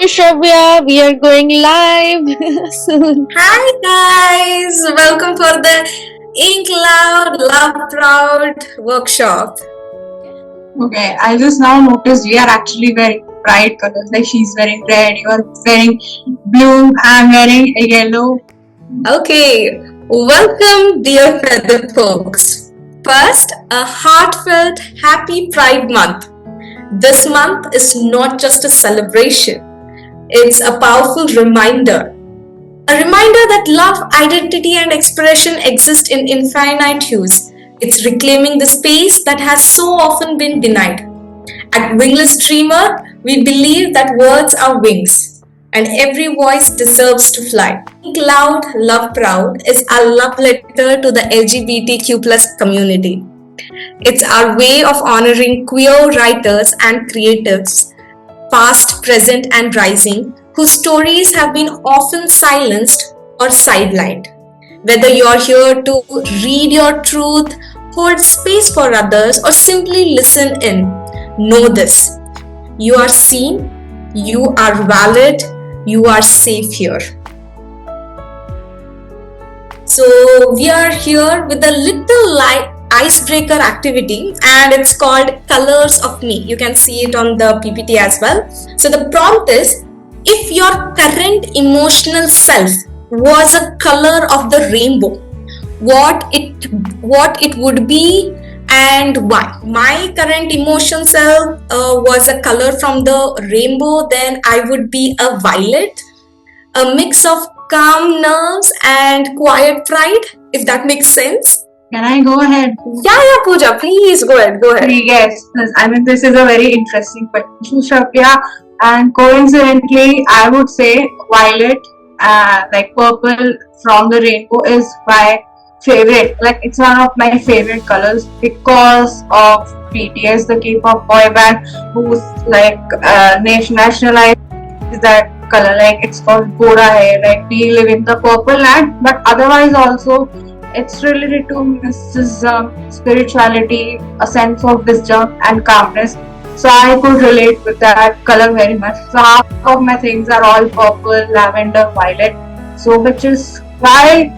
Shravya, we are going live soon. Hi guys, welcome for the Ink Loud Love Proud workshop. Okay, I just now noticed we are actually wearing bright colors. Like she's wearing red, you are wearing blue, I'm wearing a yellow. Okay, welcome dear feather folks. First, a heartfelt happy Pride Month. This month is not just a celebration, it's a powerful reminder. A reminder that love, identity, and expression exist in infinite hues. It's reclaiming the space that has so often been denied. At Wingless Dreamer, we believe that words are wings, and every voice deserves to fly. Think Loud, Love Proud is our love letter to the LGBTQ community. It's our way of honoring queer writers and creatives, past, present, and rising, whose stories have been often silenced or sidelined. Whether you're here to read your truth, hold space for others, or simply listen in, know this: you are seen, you are valid, you are safe here. So, we are here with a little icebreaker activity, and it's called Colors of Me. You can see it on the PPT as well. So, the prompt is: if your current emotional self was a color of the rainbow, what it would be and why? My current emotion self was a color from the rainbow, then I would be a violet, a mix of calm nerves and quiet pride, if that makes sense. Can I go ahead? Yeah, Pooja, please go ahead. Yes, I mean, this is a very interesting question, Shravya. And coincidentally, I would say violet, like purple from the rainbow, is my favorite. Like, it's one of my favorite colors because of BTS, the K-pop boy band, who's like nationalized that color. Like, it's called Gora Hai. Like, we live in the purple land, but otherwise also it's related to mysticism, spirituality, a sense of wisdom and calmness. So I could relate with that color very much. So half of my things are all purple, lavender, violet. So which is why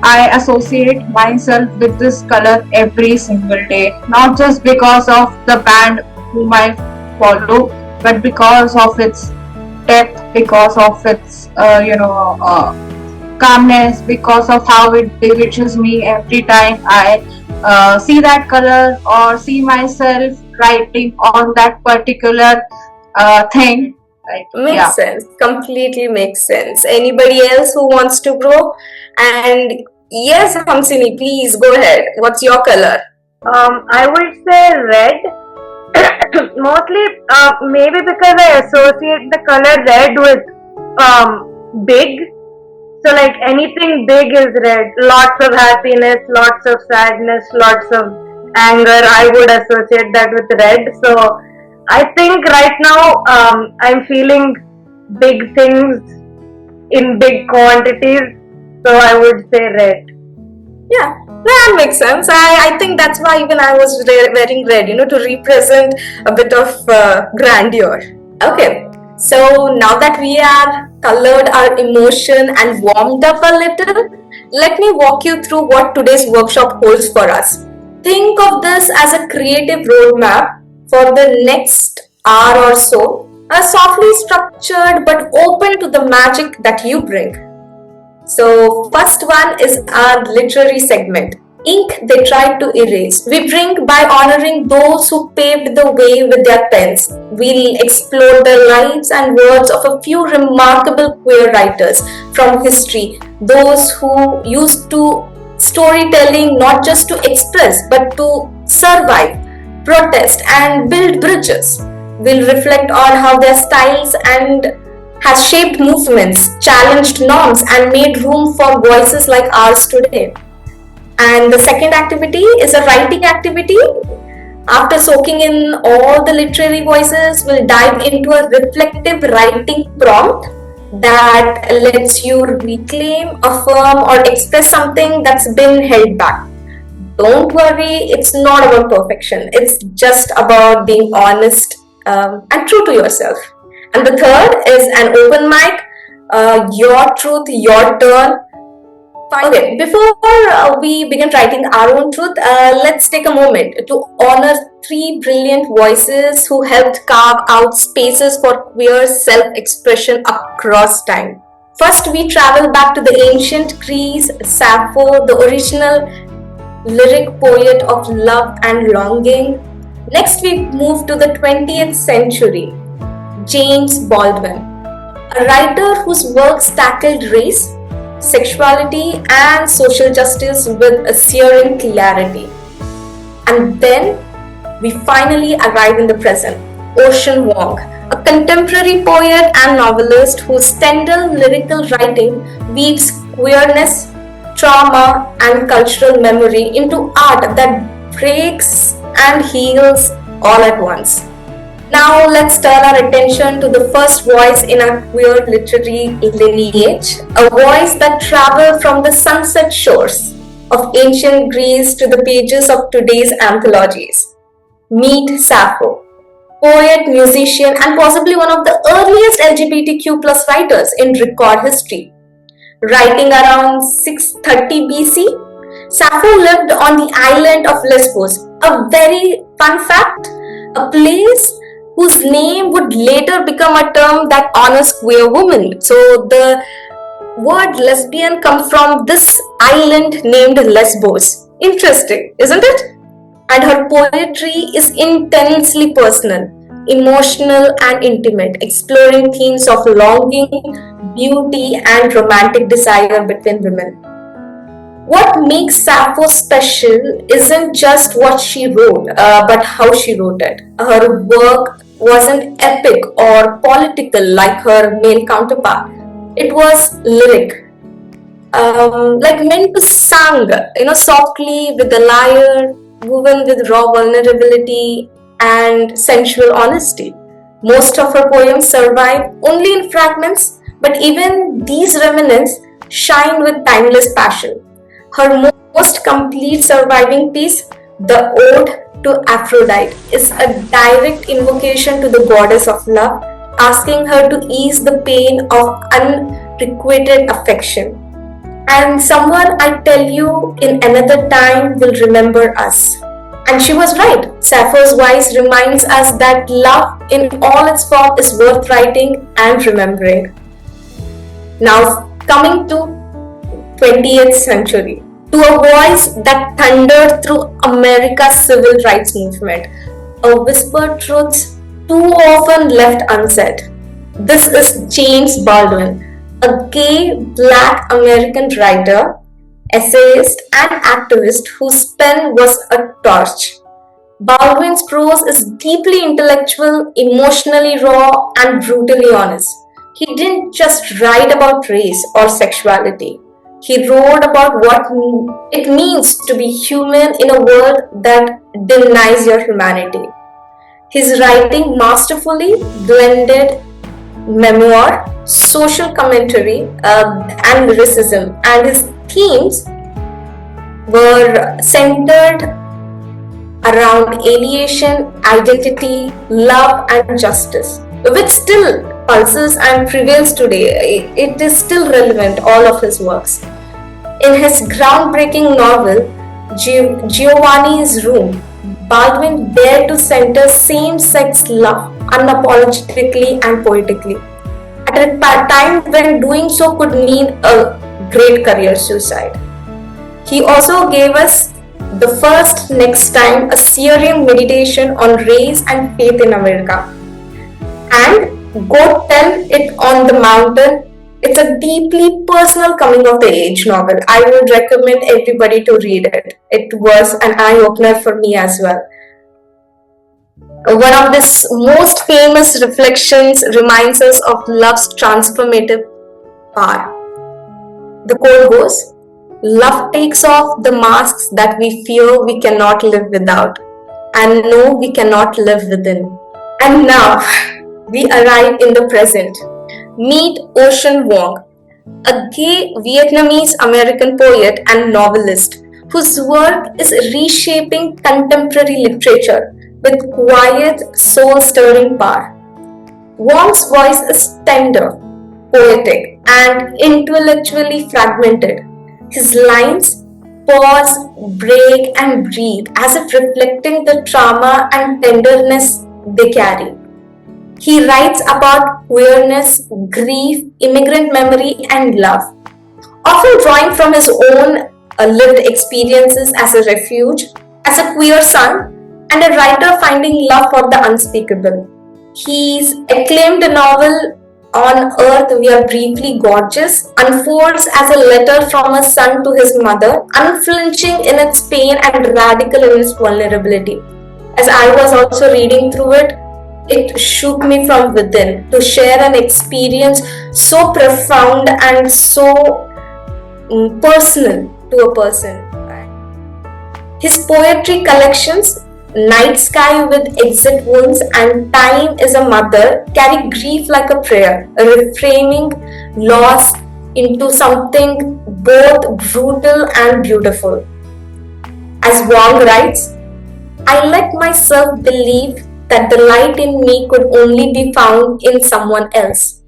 I associate myself with this color every single day. Not just because of the band whom I follow, but because of its depth, because of its calmness, because of how it bewitches me every time I see that color or see myself writing on that particular thing. Right? Makes sense. Completely makes sense. Anybody else who wants to grow? And yes, Hamsini, please go ahead. What's your color? I would say red. Mostly, maybe because I associate the color red with big. So, like anything big is red. Lots of happiness, lots of sadness, lots of anger. I would associate that with red. So, I think right now I'm feeling big things in big quantities. So, I would say red. Yeah, that makes sense. I think that's why even I was wearing red, to represent a bit of grandeur. Okay, so now that we are colored our emotion and warmed up a little, let me walk you through what today's workshop holds for us. Think of this as a creative roadmap for the next hour or so, a softly structured but open to the magic that you bring. So, first one is our literary segment. Ink they tried to erase. We bring by honoring those who paved the way with their pens. We'll explore the lives and words of a few remarkable queer writers from history, those who used to storytelling not just to express but to survive, protest, and build bridges. We'll reflect on how their styles and has shaped movements, challenged norms, and made room for voices like ours today. And the second activity is a writing activity. After soaking in all the literary voices, we'll dive into a reflective writing prompt that lets you reclaim, affirm, or express something that's been held back. Don't worry, it's not about perfection. It's just about being honest and true to yourself. And the third is an open mic, your truth, your turn. Okay, before we begin writing our own truth, let's take a moment to honor three brilliant voices who helped carve out spaces for queer self-expression across time. First, we travel back to the ancient Greece, Sappho, the original lyric poet of love and longing. Next, we move to the 20th century, James Baldwin, a writer whose works tackled race, sexuality, and social justice with a searing clarity. And then we finally arrive in the present, Ocean Vuong, a contemporary poet and novelist whose tender lyrical writing weaves queerness, trauma, and cultural memory into art that breaks and heals all at once. Now let's turn our attention to the first voice in our queer literary lineage, a voice that traveled from the sunset shores of ancient Greece to the pages of today's anthologies. Meet Sappho, poet, musician, and possibly one of the earliest LGBTQ plus writers in record history. Writing around 630 BC, Sappho lived on the island of Lesbos, a very fun fact, a place whose name would later become a term that honors queer women. So the word lesbian comes from this island named Lesbos. Interesting, isn't it? And her poetry is intensely personal, emotional, and intimate, exploring themes of longing, beauty, and romantic desire between women. What makes Sappho special isn't just what she wrote, but how she wrote it. Her work wasn't epic or political like her male counterpart. It was lyric, like meant to sing, softly with a lyre, woven with raw vulnerability and sensual honesty. Most of her poems survive only in fragments, but even these remnants shine with timeless passion. Her most complete surviving piece, the Ode to Aphrodite, is a direct invocation to the goddess of love, asking her to ease the pain of unrequited affection. And someone, I tell you, in another time will remember us. And she was right. Sappho's voice reminds us that love in all its form is worth writing and remembering. Now, coming to 20th century, to a voice that thundered through America's civil rights movement, a whispered truth too often left unsaid. This is James Baldwin, a gay black American writer, essayist, and activist whose pen was a torch. Baldwin's prose is deeply intellectual, emotionally raw, and brutally honest. He didn't just write about race or sexuality. He wrote about what it means to be human in a world that denies your humanity. His writing masterfully blended memoir, social commentary, and lyricism, and his themes were centered around alienation, identity, love, and justice, which still pulses and prevails today. It is still relevant, all of his works. In his groundbreaking novel, Giovanni's Room, Baldwin dared to center same-sex love unapologetically and poetically, at a time when doing so could mean a great career suicide. He also gave us the first Next Time, a searing meditation on race and faith in America. And Go Tell It on the Mountain, it's a deeply personal coming of the age novel. I would recommend everybody to read it. It was an eye-opener for me as well. One of his most famous reflections reminds us of love's transformative power. The quote goes, "Love takes off the masks that we fear we cannot live without and know we cannot live within." And now we arrive in the present. Meet Ocean Vuong, a gay Vietnamese American poet and novelist whose work is reshaping contemporary literature with quiet, soul-stirring power. Wong's voice is tender, poetic, and intellectually fragmented. His lines pause, break, and breathe as if reflecting the trauma and tenderness they carry. He writes about queerness, grief, immigrant memory, and love, often drawing from his own lived experiences as a refuge, as a queer son, and a writer finding love for the unspeakable. His acclaimed novel On Earth We Are Briefly Gorgeous unfolds as a letter from a son to his mother, unflinching in its pain and radical in its vulnerability. As I was also reading through it, it shook me from within to share an experience so profound and so personal to a person. His poetry collections, Night Sky with Exit Wounds and Time is a Mother, carry grief like a prayer, reframing loss into something both brutal and beautiful. As Wong writes, I let myself believe that the light in me could only be found in someone else.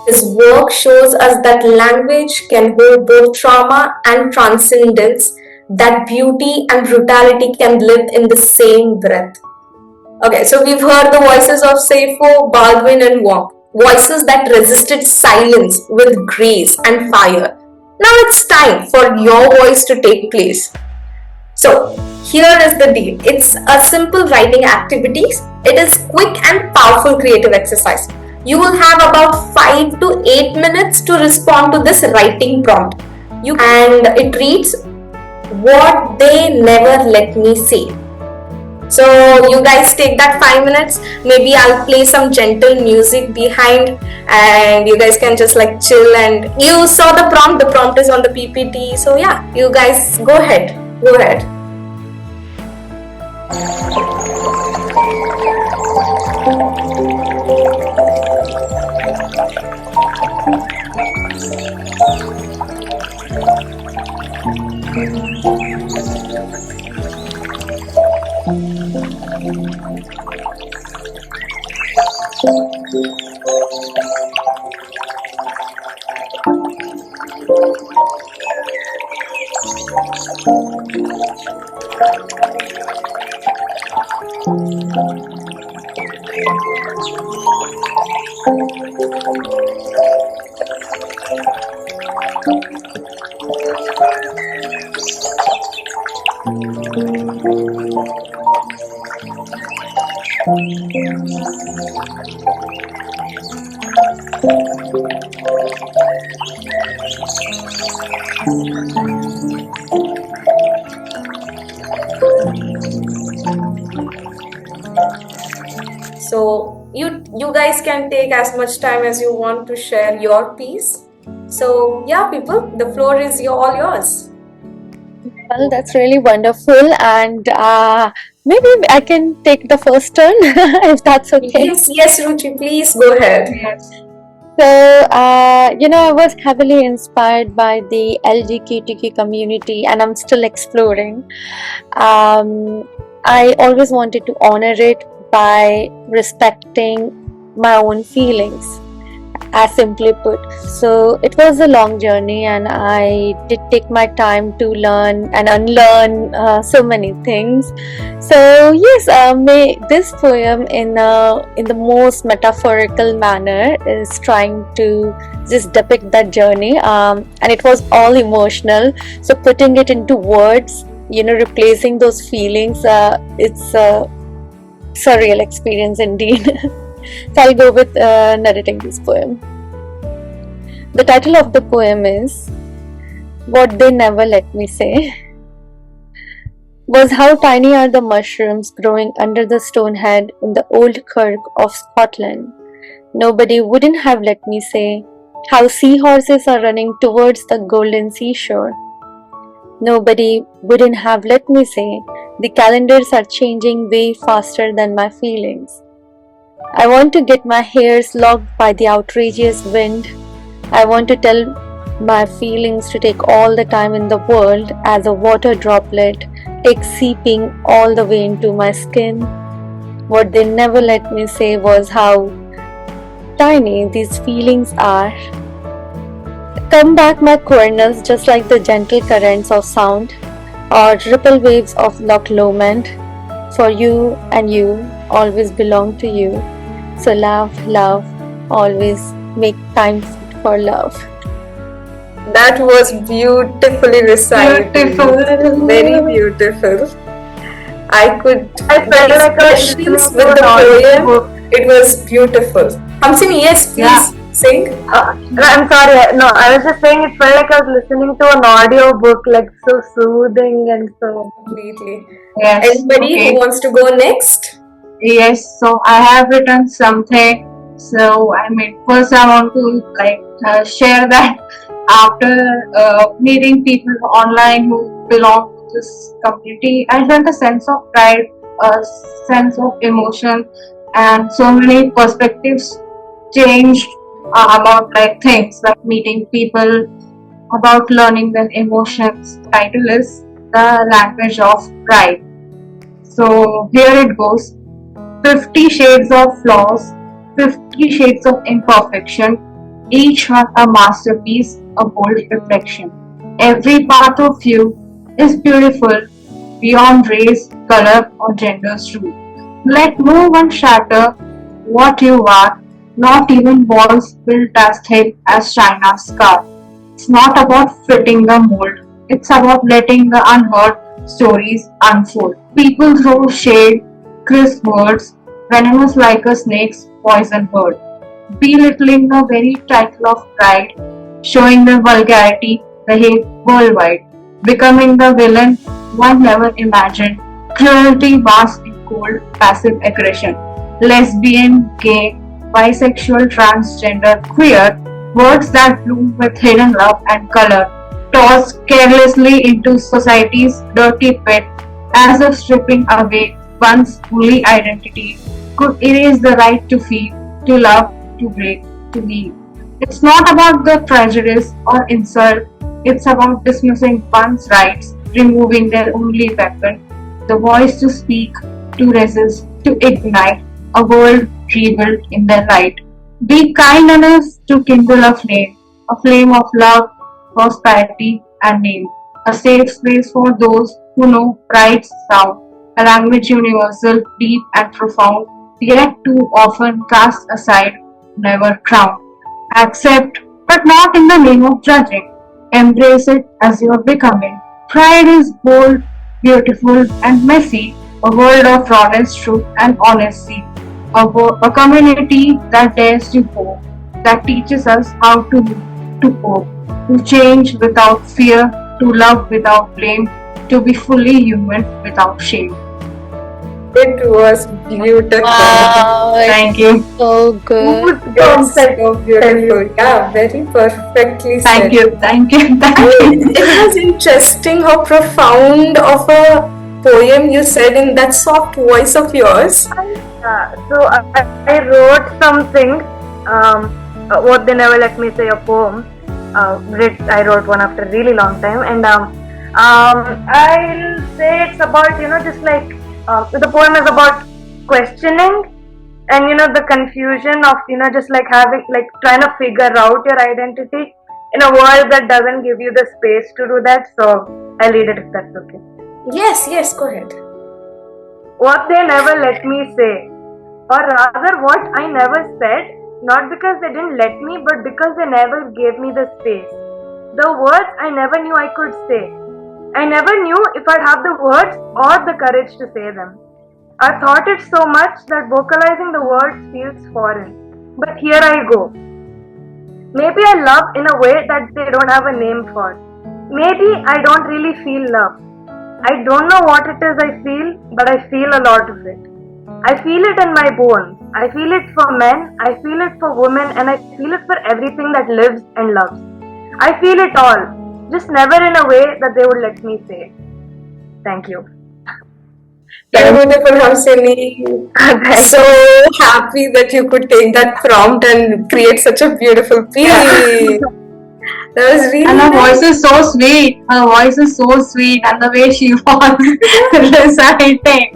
His work shows us that language can hold both trauma and transcendence, that beauty and brutality can live in the same breath. Okay, so we've heard the voices of Saipho, Baldwin, and Wong, voices that resisted silence with grace and fire. Now it's time for your voice to take place. So, here is the deal. It's a simple writing activity. It is quick and powerful creative exercise. You will have about 5 to 8 minutes to respond to this writing prompt. And it reads, what they never let me say. So you guys take that 5 minutes. Maybe I'll play some gentle music behind and you guys can just like chill. And you saw the prompt is on the PPT. So yeah, you guys go ahead. So you guys can take as much time as you want to share your piece. So yeah, people, the floor is all yours. Well, that's really wonderful, and maybe I can take the first turn if that's okay. Yes, Ruchi, please go ahead. So, I was heavily inspired by the LGBTQ community, and I'm still exploring. I always wanted to honor it by respecting my own feelings, as simply put. So it was a long journey, and I did take my time to learn and unlearn so many things. So yes, this poem in the most metaphorical manner is trying to just depict that journey, and it was all emotional. So putting it into words, replacing those feelings, it's a surreal experience indeed. So I'll go with narrating this poem. The title of the poem is What They Never Let Me Say. Was how tiny are the mushrooms growing under the stone head in the old kirk of Scotland. Nobody wouldn't have let me say how seahorses are running towards the golden seashore. Nobody wouldn't have let me say the calendars are changing way faster than my feelings. I want to get my hairs locked by the outrageous wind. I want to tell my feelings to take all the time in the world as a water droplet takes seeping all the way into my skin. What they never let me say was how tiny these feelings are. Come back my corners just like the gentle currents of sound or ripple waves of Loch Lomond. For you and you always belong to you. So love, love, always make time for love. That was beautifully recited. Beautiful. Very beautiful. I felt like I was expressions listening with to the an audio book. poem. It was beautiful. Hamsini, yes, please sing. I'm sorry. No, I was just saying it felt like I was listening to an audio book, like so soothing and so. Completely. Yes. Anybody Okay. who wants to go next? Yes, so I have written something. So first I want to share that after meeting people online who belong to this community, I felt a sense of pride, a sense of emotion, and so many perspectives changed about things like meeting people, about learning their emotions. The title is The Language of Pride. So here it goes. 50 shades of flaws, 50 shades of imperfection, each one a masterpiece, a bold reflection. Every part of you is beautiful beyond race, color, or gender's rule. Let no one shatter what you are, not even walls built as thick as China's scar. It's not about fitting the mold, it's about letting the unheard stories unfold. People throw shade, crisp words, venomous like a snake's poison bird, belittling the very title of pride, showing the vulgarity, the hate worldwide, becoming the villain one never imagined, cruelty masked in cold, passive aggression, lesbian, gay, bisexual, transgender, queer, words that bloom with hidden love and color, tossed carelessly into society's dirty pit as if stripping away one's only identity could erase the right to feel, to love, to break, to leave. It's not about the prejudice or insult, it's about dismissing one's rights, removing their only weapon, the voice to speak, to resist, to ignite a world rebuilt in their light. Be kind enough to kindle a flame of love, prosperity, and name, a safe space for those who know pride's sound, a language universal, deep, and profound, yet too often cast aside, never crowned. Accept, but not in the name of judging. Embrace it as you are becoming. Pride is bold, beautiful, and messy, a world of rawness, truth, and honesty. A community that dares to hope, that teaches us how to live, to hope, to change without fear, to love without blame, to be fully human without shame. It was beautiful. Wow, Thank you. so good. It's so beautiful. Yeah, very perfectly said. Thank you. Thank you. Thank you. It was interesting how profound of a poem you said in that soft voice of yours. So I wrote something. What they never let me say a poem. I wrote one after a really long time, and I'll say it's about just like the poem is about questioning and the confusion of just like having trying to figure out your identity in a world that doesn't give you the space to do that. So I'll read it if that's okay. Yes, go ahead. What they never let me say, or rather what I never said, not because they didn't let me, but because they never gave me the space. The words I never knew I could say. I never knew if I'd have the words or the courage to say them. I thought it so much that vocalizing the words feels foreign. But here I go. Maybe I love in a way that they don't have a name for. Maybe I don't really feel love. I don't know what it is I feel, but I feel a lot of it. I feel it in my bones. I feel it for men, I feel it for women, and I feel it for everything that lives and loves. I feel it all, just never in a way that they would let me say. Thank you. Beautiful, Hamsini. I'm so happy that you could take that prompt and create such a beautiful piece. That was really And her nice. voice is so sweet. Her voice is so sweet, and the way she was reciting.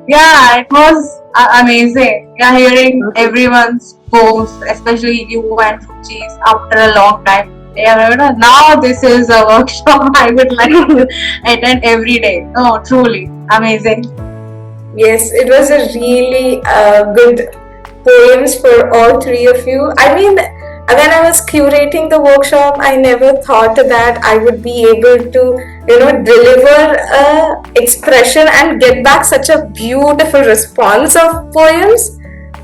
Yeah, it was amazing. Yeah, hearing everyone's poems, especially you and Ruchi's, after a long time. Yeah, now this is a workshop I would like to attend every day. Oh, truly amazing. Yes, it was a really good poems for all three of you. I mean, when I was curating the workshop, I never thought that I would be able to, deliver a expression and get back such a beautiful response of poems.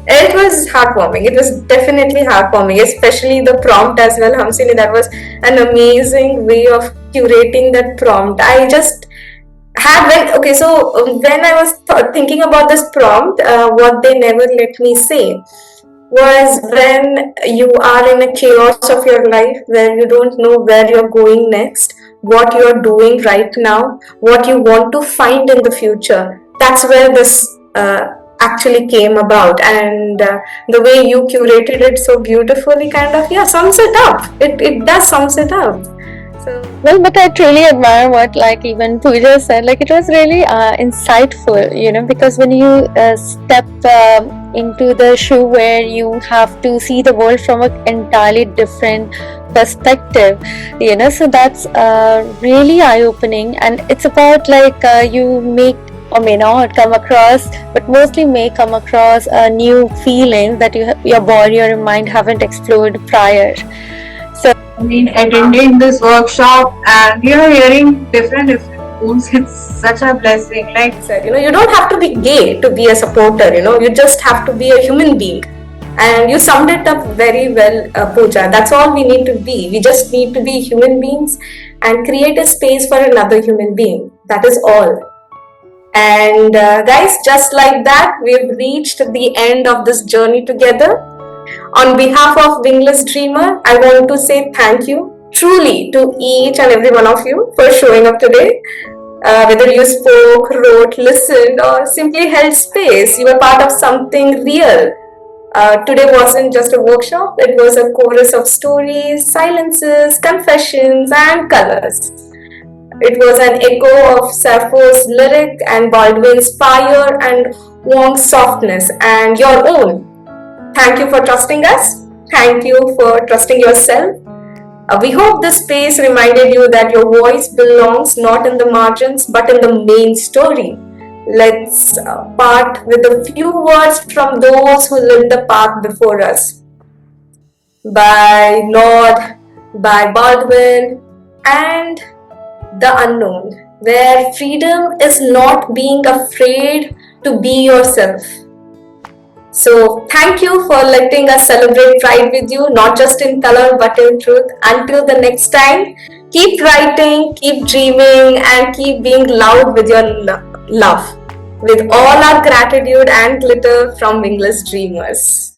It was heartwarming. It was definitely heartwarming, especially the prompt as well, Hamsini. That was an amazing way of curating that prompt. I just had when I was thinking about this prompt, what they never let me say was when you are in a chaos of your life where you don't know where you're going next, what you're doing right now, what you want to find in the future. That's where this actually came about, and the way you curated it so beautifully kind of sums it up. It does sums it up. So Well, but I truly admire what, like, even Pooja said. Like, it was really insightful, because when you step into the shoe where you have to see the world from an entirely different perspective, so that's really eye-opening. And it's about, like, you make or may not come across, but mostly may come across a new feeling that your body or your mind haven't explored prior. I mean, attending this workshop and hearing different poems, it's such a blessing. Like, said, you don't have to be gay to be a supporter, you just have to be a human being. And you summed it up very well, Pooja. That's all we need to be. We just need to be human beings and create a space for another human being. That is all. And guys, just like that, we've reached the end of this journey together. On behalf of Wingless Dreamer, I want to say thank you truly to each and every one of you for showing up today. Whether you spoke, wrote, listened, or simply held space, you were part of something real. Today wasn't just a workshop, it was a chorus of stories, silences, confessions, and colors. It was an echo of Sappho's lyric and Baldwin's fire and Wong's softness and your own. Thank you for trusting us. Thank you for trusting yourself. We hope this space reminded you that your voice belongs not in the margins but in the main story. Let's part with a few words from those who lived the path before us. By Nod, by Baldwin, and the unknown, where freedom is not being afraid to be yourself. So thank you for letting us celebrate Pride with you, not just in color but in truth. Until the next time, keep writing, keep dreaming, and keep being loud with your love. With all our gratitude and glitter from Wingless Dreamers.